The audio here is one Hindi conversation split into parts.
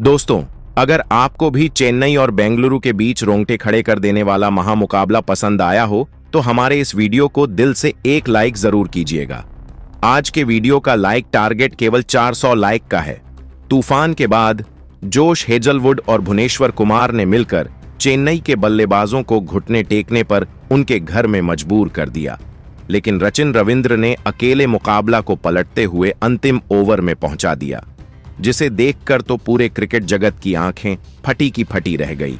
दोस्तों, अगर आपको भी चेन्नई और बेंगलुरु के बीच रोंगटे खड़े कर देने वाला महामुकाबला पसंद आया हो तो हमारे इस वीडियो को दिल से एक लाइक जरूर कीजिएगा। आज के वीडियो का लाइक टारगेट केवल 400 लाइक का है। तूफान के बाद जोश हेजलवुड और भुवनेश्वर कुमार ने मिलकर चेन्नई के बल्लेबाजों को घुटने टेकने पर उनके घर में मजबूर कर दिया, लेकिन सचिन रविंद्र ने अकेले मुकाबला को पलटते हुए अंतिम ओवर में पहुंचा दिया, जिसे देखकर तो पूरे क्रिकेट जगत की आंखें फटी की फटी रह गई।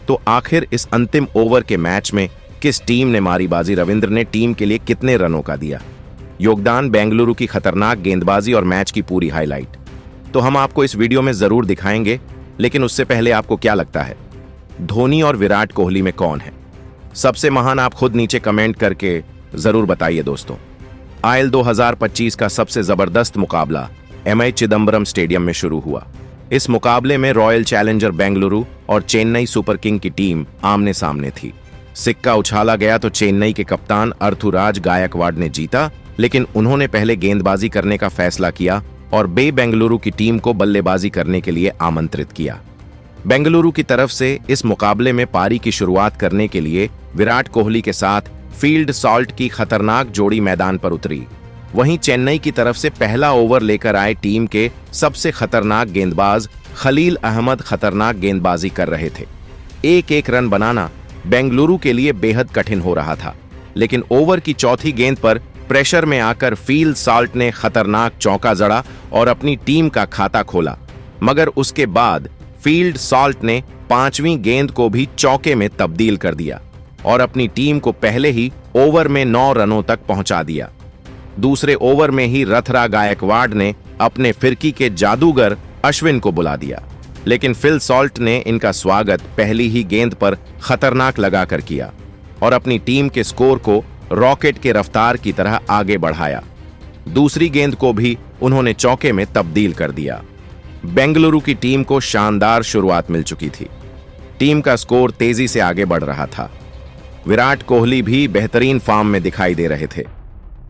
तो आखिर इस अंतिम ओवर के मैच में किस टीम ने मारी बाजी, रविंद्र ने टीम के लिए कितने रनों का दिया योगदान, बेंगलुरु की खतरनाक गेंदबाजी और मैच की पूरी हाईलाइट तो हम आपको इस वीडियो में जरूर दिखाएंगे। लेकिन उससे पहले आपको क्या लगता है, धोनी और विराट कोहली में कौन है सबसे महान? आप खुद नीचे कमेंट करके जरूर बताइए। दोस्तों, आईपीएल 2025 का सबसे जबरदस्त मुकाबला एमए चिदंबरम स्टेडियम में शुरू हुआ। इस मुकाबले में रॉयल चैलेंजर बेंगलुरु और चेन्नई सुपर किंग की टीम आमने सामने थी। सिक्का उछाला गया तो चेन्नई के कप्तान अर्थुराज गायकवाड़ ने जीता, लेकिन उन्होंने पहले गेंदबाजी करने का फैसला किया और बेंगलुरु की टीम को बल्लेबाजी करने के लिए आमंत्रित किया। बेंगलुरु की तरफ से इस मुकाबले में पारी की शुरुआत करने के लिए विराट कोहली के साथ फील्ड सॉल्ट की खतरनाक जोड़ी मैदान पर उतरी। वहीं चेन्नई की तरफ से पहला ओवर लेकर आए टीम के सबसे खतरनाक गेंदबाज खलील अहमद खतरनाक गेंदबाजी कर रहे थे। एक एक रन बनाना बेंगलुरु के लिए बेहद कठिन हो रहा था, लेकिन ओवर की चौथी गेंद पर प्रेशर में आकर फील्ड सॉल्ट ने खतरनाक चौका जड़ा और अपनी टीम का खाता खोला। मगर उसके बाद फील्ड सॉल्ट ने पांचवीं गेंद को भी चौके में तब्दील कर दिया और अपनी टीम को पहले ही ओवर में 9 रनों तक पहुंचा दिया। दूसरे ओवर में ही रथरा गायकवाड़ ने अपने फिरकी के जादूगर अश्विन को बुला दिया, लेकिन फिल सॉल्ट ने इनका स्वागत पहली ही गेंद पर खतरनाक लगाकर किया और अपनी टीम के स्कोर को रॉकेट के रफ्तार की तरह आगे बढ़ाया। दूसरी गेंद को भी उन्होंने चौके में तब्दील कर दिया। बेंगलुरु की टीम को शानदार शुरुआत मिल चुकी थी। टीम का स्कोर तेजी से आगे बढ़ रहा था। विराट कोहली भी बेहतरीन फॉर्म में दिखाई दे रहे थे।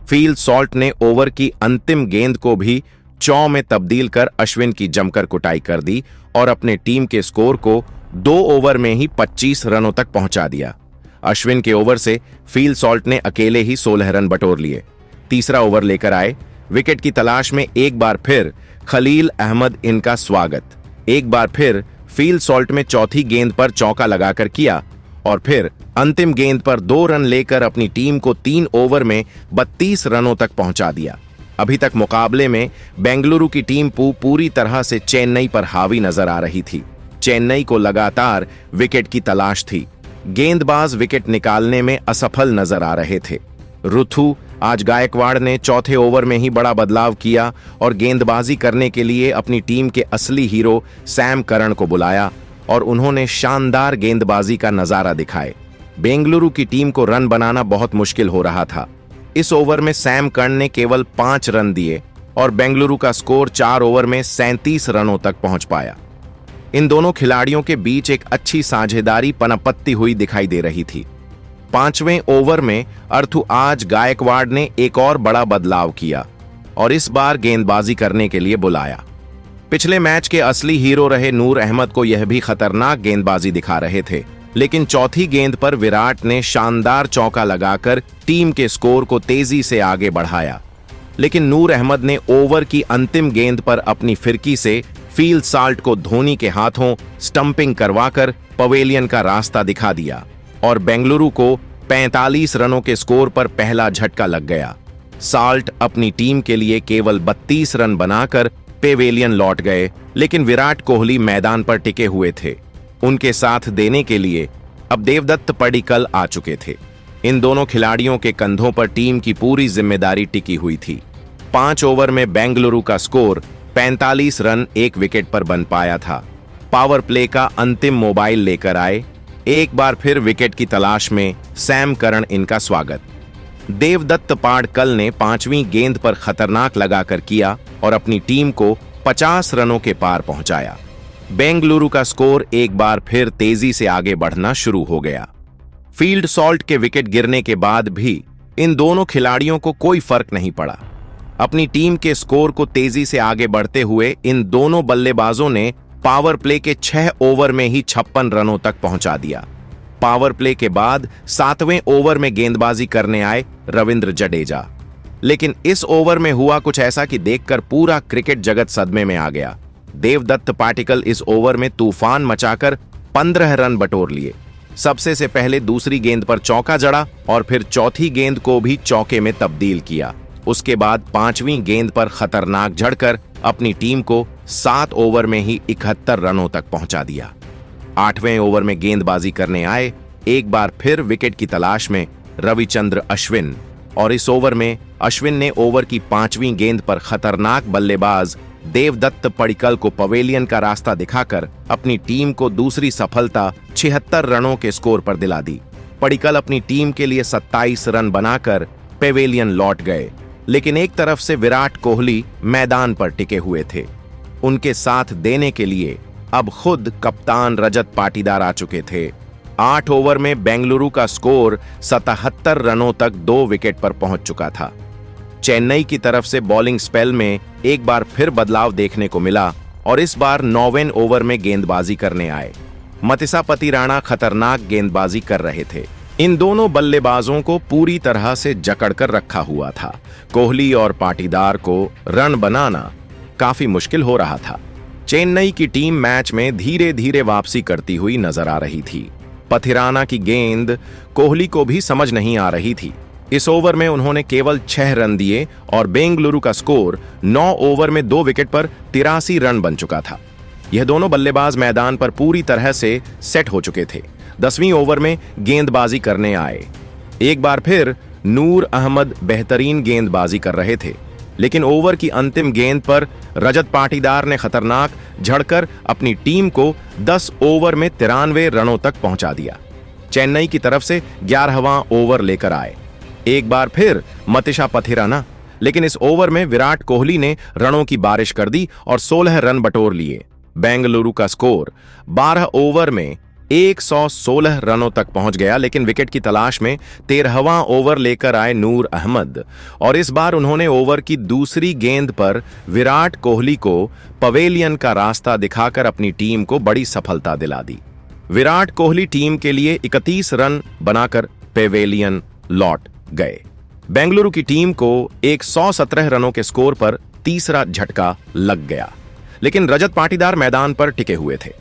फील्ड सॉल्ट ने ओवर की अंतिम गेंद को भी चौ में तब्दील कर अश्विन की जमकर कुटाई कर दी और अपने टीम के स्कोर को 2 ओवर में ही 25 रनों तक पहुंचा दिया। अश्विन के ओवर से फील्ड सॉल्ट ने अकेले ही 16 रन बटोर लिए। तीसरा ओवर लेकर आए। विकेट की तलाश में एक बार फिर खलील अहमद इनका स्वागत। एक बार फिर फील्ड सॉल्ट में चौथी गेंद पर चौका लगाकर किया और फिर अंतिम गेंद पर 2 रन लेकर अपनी टीम को 3 ओवर में 32 रनों तक पहुंचा दिया। अभी तक मुकाबले में बेंगलुरु की टीम पूरी तरह से चेन्नई पर हावी नजर आ रही थी। चेन्नई को लगातार विकेट की तलाश थी। गेंदबाज विकेट निकालने में असफल नजर आ रहे थे। ऋतु आज गायकवाड़ ने चौथे ओवर में ही बड़ा बदलाव किया और गेंदबाजी करने के लिए अपनी टीम के असली हीरो सैम करन को बुलाया और उन्होंने शानदार गेंदबाजी का नजारा दिखाए। बेंगलुरु की टीम को रन बनाना बहुत मुश्किल हो रहा था। इस ओवर में सैम करन ने केवल 5 रन दिए और बेंगलुरु का स्कोर 4 ओवर में 37 रनों तक पहुंच पाया। इन दोनों खिलाड़ियों के बीच एक अच्छी साझेदारी पनपत्ती हुई दिखाई दे रही थी। 5वें ओवर में अर्थुराज गायकवाड़ ने एक और बड़ा बदलाव किया और इस बार गेंदबाजी करने के लिए बुलाया। पिछले मैच के असली हीरो रहे नूर अहमद को यह भी खतरनाक गेंदबाजी दिखा रहे थे, लेकिन चौथी गेंद पर विराट ने शानदार चौका लगाकर टीम के स्कोर को तेजी से आगे बढ़ाया। लेकिन नूर अहमद ने ओवर की अंतिम गेंद पर अपनी फिरकी से फील्ड सॉल्ट को धोनी के हाथों स्टंपिंग करवाकर पवेलियन का रास्ता दिखा दिया और बेंगलुरु को 45 रनों के स्कोर पर पहला झटका लग गया। सॉल्ट अपनी टीम के लिए केवल 32 रन बनाकर पेवेलियन लौट गए, लेकिन विराट कोहली मैदान पर टिके हुए थे। उनके साथ देने के लिए अब देवदत्त पडिक्कल आ चुके थे। इन दोनों खिलाड़ियों के कंधों पर टीम की पूरी जिम्मेदारी टिकी हुई थी। 5 ओवर में बेंगलुरु का स्कोर 45 रन 1 विकेट पर बन पाया था। पावर प्ले का अंतिम मोबाइल लेकर आए। एक बार फिर विकेट की तलाश में सैम करन इनका स्वागत। देवदत्त पडिक्कल ने 5वीं गेंद पर खतरनाक लगाकर किया और अपनी टीम को 50 रनों के पार पहुंचाया। बेंगलुरु का स्कोर एक बार फिर तेजी से आगे बढ़ना शुरू हो गया। फील्ड सॉल्ट के विकेट गिरने के बाद भी इन दोनों खिलाड़ियों को कोई फर्क नहीं पड़ा। अपनी टीम के स्कोर को तेजी से आगे बढ़ते हुए इन दोनों बल्लेबाजों ने पावर प्ले के 6 ओवर में ही 56 रनों तक पहुंचा दिया। पावर प्ले के बाद 7वें ओवर में गेंदबाजी करने आए रविंद्र जडेजा, लेकिन इस ओवर में हुआ कुछ ऐसा कि देखकर पूरा क्रिकेट जगत सदमे में आ गया। देवदत्त पाटिकल इस ओवर में तूफान मचाकर 15 रन बटोर लिए। सबसे से पहले दूसरी गेंद पर चौका जड़ा और फिर चौथी गेंद को भी चौके में तब्दील किया। उसके बाद 5वीं गेंद पर खतरनाक झड़कर अपनी टीम को 7 ओवर में ही 71 रनों तक पहुंचा दिया। 8वें ओवर में गेंदबाजी करने आए एक बार फिर विकेट की तलाश में रविचंद्र अश्विन, और इस ओवर में अश्विन ने ओवर की 5वीं गेंद पर खतरनाक बल्लेबाज देवदत्त पडिक्कल को पवेलियन का रास्ता दिखाकर अपनी टीम को दूसरी सफलता 76 रनों के स्कोर पर दिला दी। पडिक्कल अपनी टीम के लिए 27 रन बनाकर पवेलियन लौट गए, लेकिन एक तरफ से विराट कोहली मैदान पर टिके हुए थे। उनके साथ देने के लिए अब खुद कप्तान रजत पाटीदार आ चुके थे। 8 ओवर में बेंगलुरु का स्कोर 77 रनों तक 2 विकेट पर पहुंच चुका था। चेन्नई की तरफ से बॉलिंग स्पेल में एक बार फिर बदलाव देखने को मिला और इस बार 9वें ओवर में गेंदबाजी करने आए। मतिसा पतिराणा खतरनाक गेंदबाजी कर रहे थे। इन दोनों बल्लेबाजों को पूरी तरह से जकड़कर रखा हुआ था। कोहली और पाटीदार को रन बनाना काफी मुश्किल हो रहा था। चेन्नई की टीम मैच में धीरे धीरे वापसी करती हुई नजर आ रही थी। पथिराना की गेंद कोहली को भी समझ नहीं आ रही थी। इस ओवर में उन्होंने केवल 6 रन दिए और बेंगलुरु का स्कोर 9 ओवर में 2 विकेट पर 83 रन बन चुका था। यह दोनों बल्लेबाज मैदान पर पूरी तरह से सेट हो चुके थे। 10वीं ओवर में गेंदबाजी करने आए। एक बार फिर नूर अहमद बेहतरीन गेंदबाजी कर रहे थे, लेकिन ओवर की अंतिम गेंद पर रजत पाटीदार ने खतरनाक झड़कर अपनी टीम को 10 ओवर में 93 रनों तक पहुंचा दिया। चेन्नई की तरफ से 11वां ओवर लेकर आए एक बार फिर मतिसा पथिराना, लेकिन इस ओवर में विराट कोहली ने रनों की बारिश कर दी और 16 रन बटोर लिए। बेंगलुरु का स्कोर 12 ओवर में 116 रनों तक पहुंच गया, लेकिन विकेट की तलाश में 13वां ओवर लेकर आए नूर अहमद और इस बार उन्होंने ओवर की दूसरी गेंद पर विराट कोहली को पवेलियन का रास्ता दिखाकर अपनी टीम को बड़ी सफलता दिला दी। विराट कोहली टीम के लिए 31 रन बनाकर पवेलियन लौट गए। बेंगलुरु की टीम को 117 रनों के स्कोर पर तीसरा झटका लग गया, लेकिन रजत पाटीदार मैदान पर टिके हुए थे।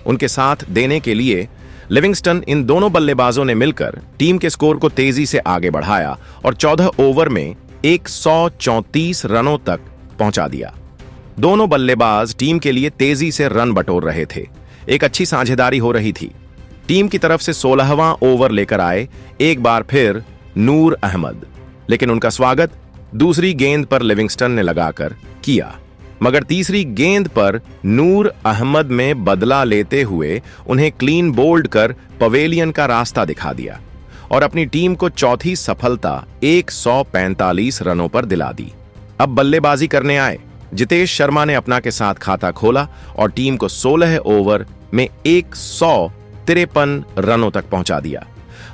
उनके साथ देने के लिए लिविंगस्टन इन दोनों बल्लेबाजों ने मिलकर टीम के स्कोर को तेजी से आगे बढ़ाया और 14 ओवर में 134 रनों तक पहुंचा दिया। दोनों बल्लेबाज टीम के लिए तेजी से रन बटोर रहे थे। एक अच्छी साझेदारी हो रही थी। टीम की तरफ से 16वां ओवर लेकर आए एक बार फिर नूर अहमद, लेकिन उनका स्वागत दूसरी गेंद पर लिविंगस्टन ने लगाकर किया, मगर तीसरी गेंद पर नूर अहमद में बदला लेते हुए उन्हें क्लीन बोल्ड कर पवेलियन का रास्ता दिखा दिया और अपनी टीम को चौथी सफलता 145 रनों पर दिला दी। अब बल्लेबाजी करने आए जितेश शर्मा ने अपना के साथ खाता खोला और टीम को 16 ओवर में 153 रनों तक पहुंचा दिया।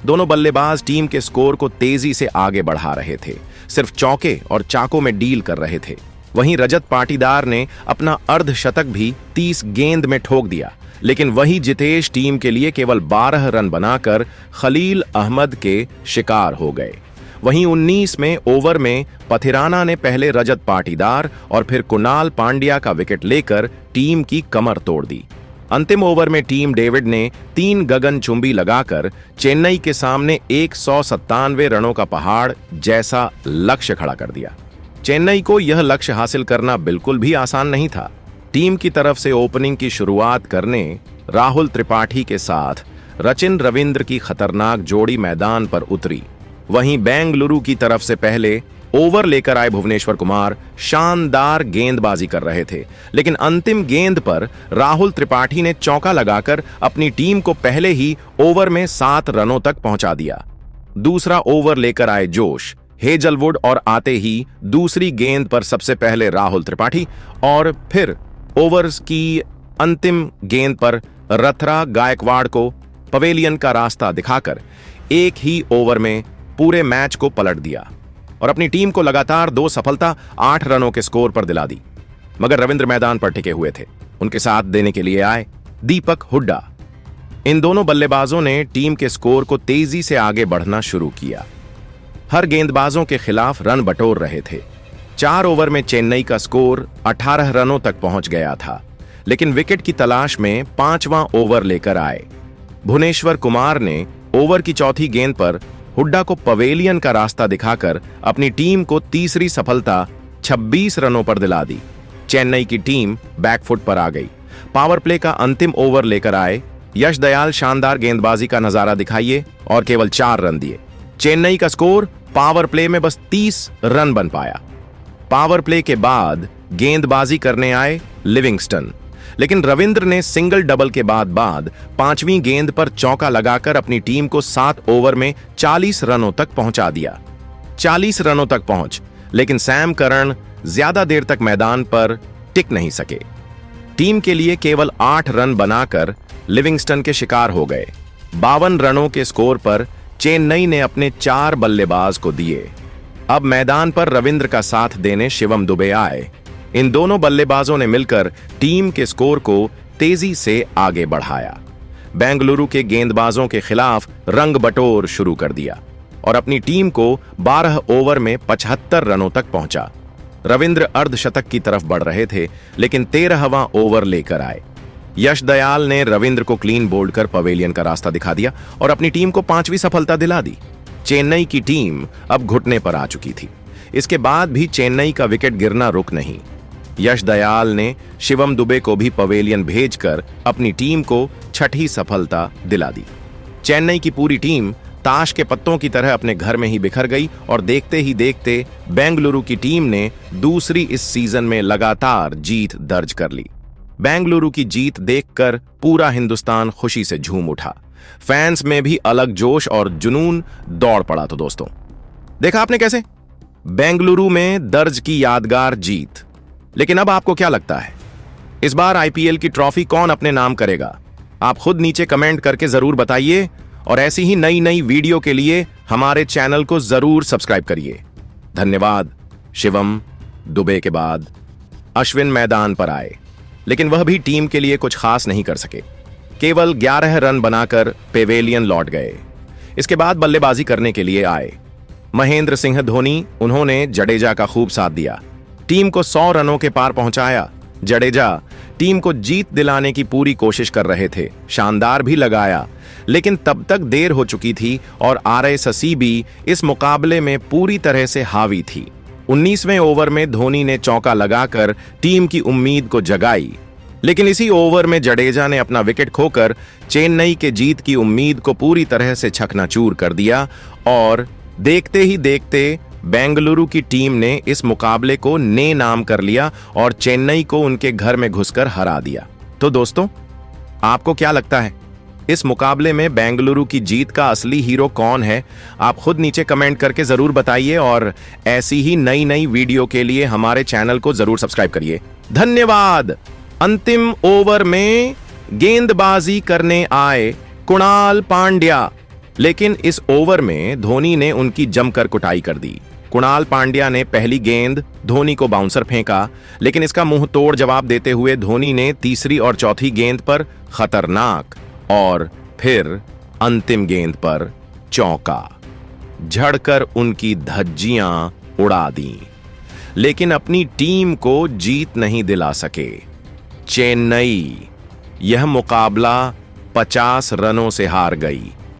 दोनों बल्लेबाज टीम के स्कोर को तेजी से आगे बढ़ा रहे थे, सिर्फ चौके और चाकों में डील कर रहे थे। वहीं रजत पाटीदार ने अपना अर्धशतक भी 30 गेंद में ठोक दिया, लेकिन वही जितेश टीम के लिए केवल 12 रन बनाकर खलील अहमद के शिकार हो गए। वहीं 19वें ओवर में पथिराना ने पहले रजत पाटीदार और फिर कुणाल पांड्या का विकेट लेकर टीम की कमर तोड़ दी। अंतिम ओवर में टीम डेविड ने 3 गगनचुंबी लगाकर चेन्नई के सामने 197 रनों का पहाड़ जैसा लक्ष्य खड़ा कर दिया। चेन्नई को यह लक्ष्य हासिल करना बिल्कुल भी आसान नहीं था। टीम की तरफ से ओपनिंग की शुरुआत करने राहुल त्रिपाठी के साथ रचिन रविंद्र की खतरनाक जोड़ी मैदान पर उतरी। वहीं बेंगलुरु की तरफ से पहले ओवर लेकर आए भुवनेश्वर कुमार शानदार गेंदबाजी कर रहे थे, लेकिन अंतिम गेंद पर राहुल त्रिपाठी ने चौका लगाकर अपनी टीम को पहले ही ओवर में 7 रनों तक पहुंचा दिया। दूसरा ओवर लेकर आए जोश हेजलवुड और आते ही दूसरी गेंद पर सबसे पहले राहुल त्रिपाठी और फिर ओवर्स की अंतिम गेंद पर रथरा गायकवाड़ को पवेलियन का रास्ता दिखाकर एक ही ओवर में पूरे मैच को पलट दिया और अपनी टीम को लगातार 2 सफलता 8 रनों के स्कोर पर दिला दी। मगर रविंद्र मैदान पर टिके हुए थे। उनके साथ देने के लिए आए दीपक हुड्डा। इन दोनों बल्लेबाजों ने टीम के स्कोर को तेजी से आगे बढ़ना शुरू किया। हर गेंदबाजों के खिलाफ रन बटोर रहे थे। 4 ओवर में चेन्नई का स्कोर 18 रनों तक पहुंच गया था, लेकिन विकेट की तलाश में 5वां ओवर लेकर आए। भुवनेश्वर कुमार ने ओवर की चौथी गेंद पर हुड्डा को पवेलियन का रास्ता दिखाकर अपनी टीम को तीसरी सफलता 26 रनों पर दिला दी। चेन्नई की टीम बैकफुट पर आ गई। पावर प्ले का अंतिम ओवर लेकर आए यश दयाल शानदार गेंदबाजी का नजारा दिखाइए और केवल 4 रन दिए। चेन्नई का स्कोर पावर प्ले में बस 30 रन बन पाया। पावर प्ले के बाद गेंदबाजी करने आए लिविंगस्टन, लेकिन रविंद्र ने सिंगल डबल के बाद 5वीं गेंद पर चौका लगाकर अपनी टीम को 7 ओवर में 40 रनों तक पहुंचा दिया। 40 रनों तक पहुंच, लेकिन सैम करन ज्यादा देर तक मैदान पर टिक नहीं सके। टीम के लिए केवल 8 रन बनाकर लिविंगस्टन के शिकार हो गए। 52 रनों के स्कोर पर चेन्नई ने अपने 4 बल्लेबाज को दिए। अब मैदान पर रविंद्र का साथ देने शिवम दुबे आए। इन दोनों बल्लेबाजों ने मिलकर टीम के स्कोर को तेजी से आगे बढ़ाया। बेंगलुरु के गेंदबाजों के खिलाफ रंग बटोर शुरू कर दिया और अपनी टीम को 12 ओवर में 75 रनों तक पहुंचा। रविंद्र अर्धशतक की तरफ बढ़ रहे थे, लेकिन 13वां ओवर लेकर आए। यश दयाल ने रविंद्र को क्लीन बोल्ड कर पवेलियन का रास्ता दिखा दिया और अपनी टीम को 5वीं सफलता दिला दी। चेन्नई की टीम अब घुटने पर आ चुकी थी। इसके बाद भी चेन्नई का विकेट गिरना रुक नहीं। यश दयाल ने शिवम दुबे को भी पवेलियन भेजकर अपनी टीम को 6ठी सफलता दिला दी। चेन्नई की पूरी टीम ताश के पत्तों की तरह अपने घर में ही बिखर गई और देखते ही देखते बेंगलुरु की टीम ने दूसरी इस सीजन में लगातार जीत दर्ज कर ली। बेंगलुरु की जीत देखकर पूरा हिंदुस्तान खुशी से झूम उठा। फैंस में भी अलग जोश और जुनून दौड़ पड़ा। तो दोस्तों, देखा आपने कैसे बेंगलुरु में दर्ज की यादगार जीत। लेकिन अब आपको क्या लगता है, इस बार आईपीएल की ट्रॉफी कौन अपने नाम करेगा? आप खुद नीचे कमेंट करके जरूर बताइए और ऐसी ही नई नई वीडियो के लिए हमारे चैनल को जरूर सब्सक्राइब करिए। धन्यवाद। शिवम दुबे के बाद अश्विन मैदान पर आए, लेकिन वह भी टीम के लिए कुछ खास नहीं कर सके। केवल 11 रन बनाकर पेवेलियन लौट गए। इसके बाद बल्लेबाजी करने के लिए आए महेंद्र सिंह धोनी। उन्होंने जडेजा का खूब साथ दिया, टीम को 100 रनों के पार पहुंचाया। जडेजा टीम को जीत दिलाने की पूरी कोशिश कर रहे थे, शानदार भी लगाया, लेकिन तब तक देर हो चुकी थी और आरएससी भी इस मुकाबले में पूरी तरह से हावी थी। 19वें ओवर में धोनी ने चौका लगाकर टीम की उम्मीद को जगाई, लेकिन इसी ओवर में जडेजा ने अपना विकेट खोकर चेन्नई के जीत की उम्मीद को पूरी तरह से चकनाचूर कर दिया और देखते ही देखते बेंगलुरु की टीम ने इस मुकाबले को ने नाम कर लिया और चेन्नई को उनके घर में घुसकर हरा दिया। तो दोस्तों, आपको क्या लगता है, इस मुकाबले में बेंगलुरु की जीत का असली हीरो कौन है? आप खुद नीचे कमेंट करके जरूर बताइए और ऐसी ही नई नई वीडियो के लिए हमारे चैनल को जरूर सब्सक्राइब करिए। धन्यवाद। अंतिम ओवर में गेंदबाजी करने आए कुणाल पांड्या, लेकिन इस ओवर में धोनी ने उनकी जमकर कुटाई कर दी। कुणाल पांड्या ने पहली गेंद धोनी को बाउंसर फेंका, लेकिन इसका मुंह तोड़ जवाब देते हुए धोनी ने तीसरी और चौथी गेंद पर खतरनाक और फिर अंतिम गेंद पर चौका झड़कर उनकी धज्जियां उड़ा दी, लेकिन अपनी टीम को जीत नहीं दिला सके। चेन्नई यह मुकाबला 50 रनों से हार गई।